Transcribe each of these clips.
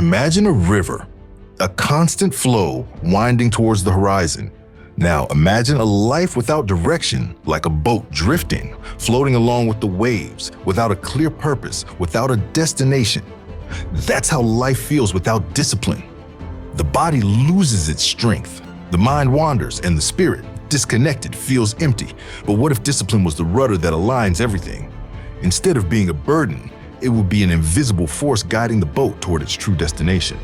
Imagine a river, a constant flow winding towards the horizon. Now imagine a life without direction, like a boat drifting, floating along with the waves, without a clear purpose, without a destination. That's how life feels without discipline. The body loses its strength, the mind wanders, and the spirit, disconnected, feels empty. But what if discipline was the rudder that aligns everything? Instead of being a burden, it would be an invisible force guiding the boat toward its true destination.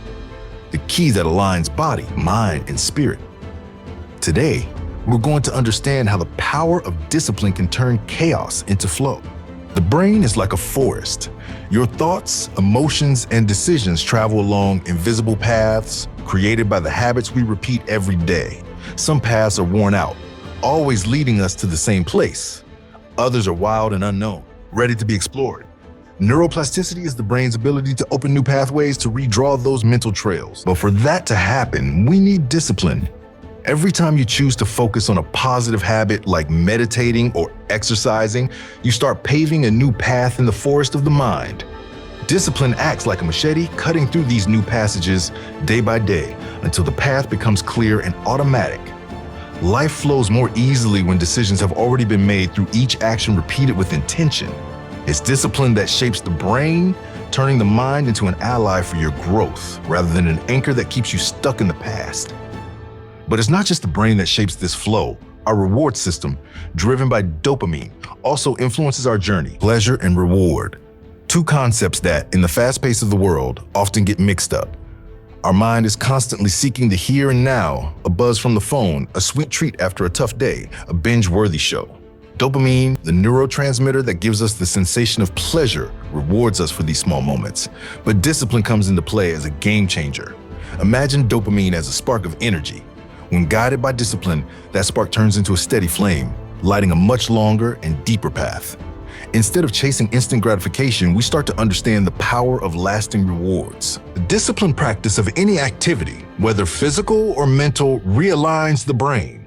The key that aligns body, mind, and spirit. Today, we're going to understand how the power of discipline can turn chaos into flow. The brain is like a forest. Your thoughts, emotions, and decisions travel along invisible paths created by the habits we repeat every day. Some paths are worn out, always leading us to the same place. Others are wild and unknown, ready to be explored. Neuroplasticity is the brain's ability to open new pathways to redraw those mental trails. But for that to happen, we need discipline. Every time you choose to focus on a positive habit like meditating or exercising, you start paving a new path in the forest of the mind. Discipline acts like a machete, cutting through these new passages day by day until the path becomes clear and automatic. Life flows more easily when decisions have already been made through each action repeated with intention. It's discipline that shapes the brain, turning the mind into an ally for your growth, rather than an anchor that keeps you stuck in the past. But it's not just the brain that shapes this flow. Our reward system, driven by dopamine, also influences our journey. Pleasure and reward. Two concepts that, in the fast pace of the world, often get mixed up. Our mind is constantly seeking the here and now, a buzz from the phone, a sweet treat after a tough day, a binge-worthy show. Dopamine, the neurotransmitter that gives us the sensation of pleasure, rewards us for these small moments. But discipline comes into play as a game changer. Imagine dopamine as a spark of energy. When guided by discipline, that spark turns into a steady flame, lighting a much longer and deeper path. Instead of chasing instant gratification, we start to understand the power of lasting rewards. The disciplined practice of any activity, whether physical or mental, realigns the brain.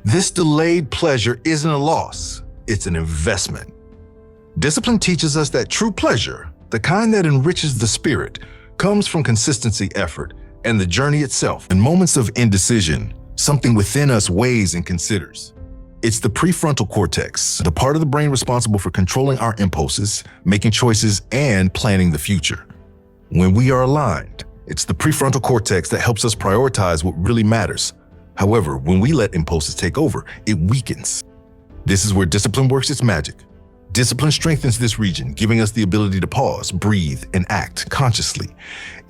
This delayed pleasure isn't a loss, it's an investment. Discipline teaches us that true pleasure, the kind that enriches the spirit, comes from consistency, effort, and the journey itself. In moments of indecision, something within us weighs and considers. It's the prefrontal cortex, the part of the brain responsible for controlling our impulses, making choices, and planning the future. When we are aligned, it's the prefrontal cortex that helps us prioritize what really matters. However, when we let impulses take over, it weakens. This is where discipline works its magic. Discipline strengthens this region, giving us the ability to pause, breathe, and act consciously.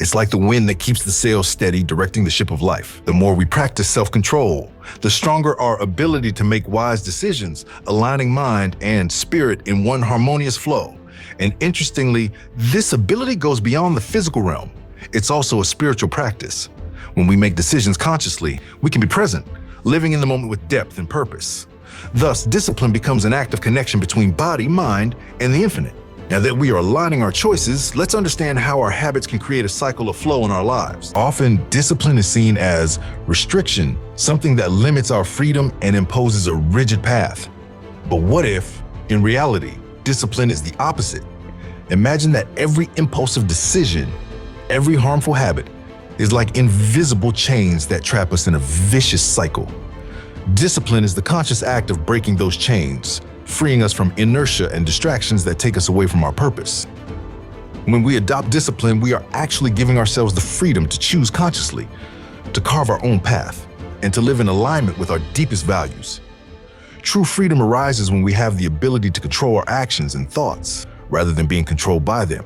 It's like the wind that keeps the sails steady, directing the ship of life. The more we practice self-control, the stronger our ability to make wise decisions, aligning mind and spirit in one harmonious flow. And interestingly, this ability goes beyond the physical realm. It's also a spiritual practice. When we make decisions consciously, we can be present, living in the moment with depth and purpose. Thus, discipline becomes an act of connection between body, mind, and the infinite. Now that we are aligning our choices, let's understand how our habits can create a cycle of flow in our lives. Often, discipline is seen as restriction, something that limits our freedom and imposes a rigid path. But what if, in reality, discipline is the opposite? Imagine that every impulsive decision, every harmful habit, is like invisible chains that trap us in a vicious cycle. Discipline is the conscious act of breaking those chains, freeing us from inertia and distractions that take us away from our purpose. When we adopt discipline, we are actually giving ourselves the freedom to choose consciously, to carve our own path, and to live in alignment with our deepest values. True freedom arises when we have the ability to control our actions and thoughts, rather than being controlled by them.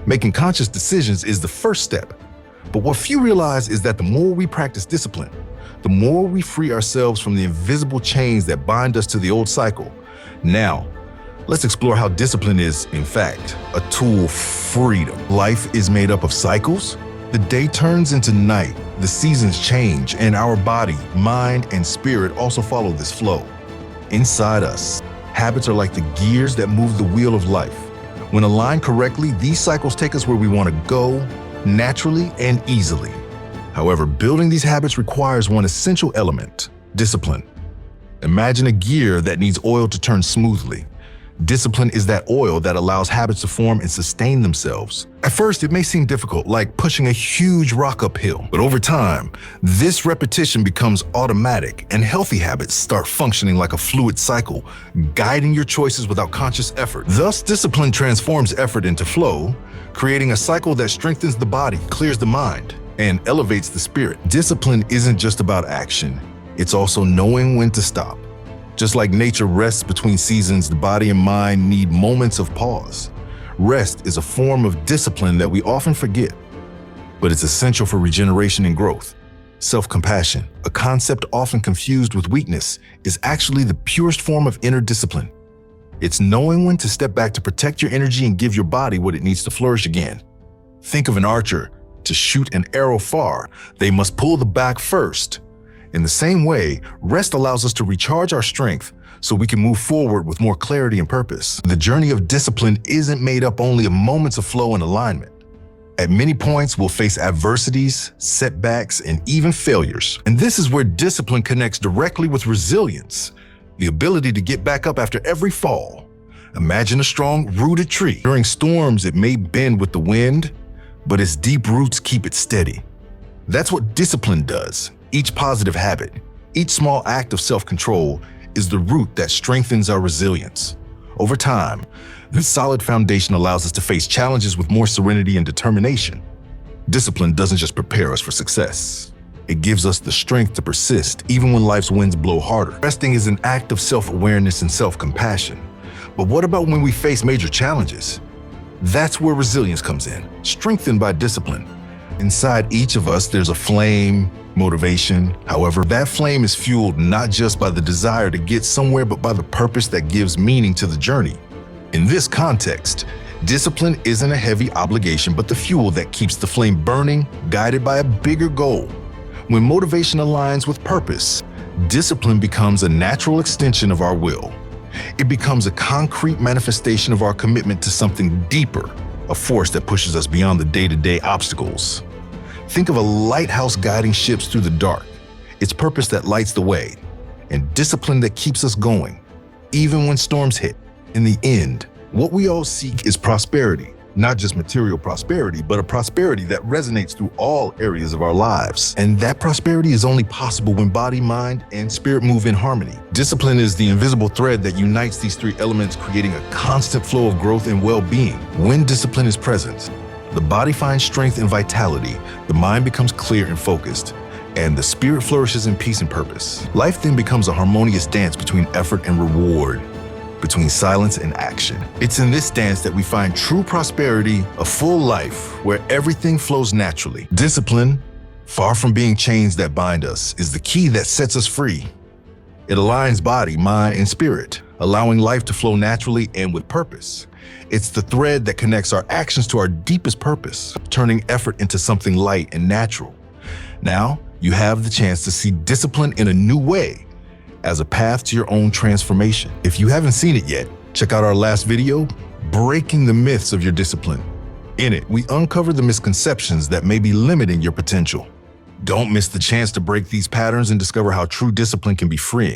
Making conscious decisions is the first step. But what few realize is that the more we practice discipline, the more we free ourselves from the invisible chains that bind us to the old cycle. Now, let's explore how discipline is, in fact, a tool for freedom. Life is made up of cycles. The day turns into night, the seasons change, and our body, mind, and spirit also follow this flow. Inside us, habits are like the gears that move the wheel of life. When aligned correctly, these cycles take us where we want to go, naturally and easily. However, building these habits requires one essential element: discipline. Imagine a gear that needs oil to turn smoothly. Discipline is that oil that allows habits to form and sustain themselves. At first, it may seem difficult, like pushing a huge rock uphill. But over time, this repetition becomes automatic, and healthy habits start functioning like a fluid cycle, guiding your choices without conscious effort. Thus, discipline transforms effort into flow, creating a cycle that strengthens the body, clears the mind, and elevates the spirit. Discipline isn't just about action. It's also knowing when to stop. Just like nature rests between seasons, the body and mind need moments of pause. Rest is a form of discipline that we often forget, but it's essential for regeneration and growth. Self-compassion, a concept often confused with weakness, is actually the purest form of inner discipline. It's knowing when to step back to protect your energy and give your body what it needs to flourish again. Think of an archer. To shoot an arrow far, they must pull the back first. In the same way, rest allows us to recharge our strength so we can move forward with more clarity and purpose. The journey of discipline isn't made up only of moments of flow and alignment. At many points, we'll face adversities, setbacks, and even failures. And this is where discipline connects directly with resilience, the ability to get back up after every fall. Imagine a strong, rooted tree. During storms, it may bend with the wind, but its deep roots keep it steady. That's what discipline does. Each positive habit, each small act of self-control is the root that strengthens our resilience. Over time, this solid foundation allows us to face challenges with more serenity and determination. Discipline doesn't just prepare us for success. It gives us the strength to persist even when life's winds blow harder. Resting is an act of self-awareness and self-compassion. But what about when we face major challenges? That's where resilience comes in, strengthened by discipline. Inside each of us, there's a flame, motivation. However, that flame is fueled not just by the desire to get somewhere, but by the purpose that gives meaning to the journey. In this context, discipline isn't a heavy obligation, but the fuel that keeps the flame burning, guided by a bigger goal. When motivation aligns with purpose, discipline becomes a natural extension of our will. It becomes a concrete manifestation of our commitment to something deeper, a force that pushes us beyond the day-to-day obstacles. Think of a lighthouse guiding ships through the dark. It's purpose that lights the way, and discipline that keeps us going, even when storms hit. In the end, what we all seek is prosperity, not just material prosperity, but a prosperity that resonates through all areas of our lives. And that prosperity is only possible when body, mind, and spirit move in harmony. Discipline is the invisible thread that unites these three elements, creating a constant flow of growth and well-being. When discipline is present, the body finds strength and vitality, the mind becomes clear and focused, and the spirit flourishes in peace and purpose. Life then becomes a harmonious dance between effort and reward, between silence and action. It's in this dance that we find true prosperity, a full life where everything flows naturally. Discipline, far from being chains that bind us, is the key that sets us free. It aligns body, mind, and spirit, allowing life to flow naturally and with purpose. It's the thread that connects our actions to our deepest purpose, turning effort into something light and natural. Now, you have the chance to see discipline in a new way, as a path to your own transformation. If you haven't seen it yet, check out our last video, Breaking the Myths of Your Discipline. In it, we uncover the misconceptions that may be limiting your potential. Don't miss the chance to break these patterns and discover how true discipline can be freeing.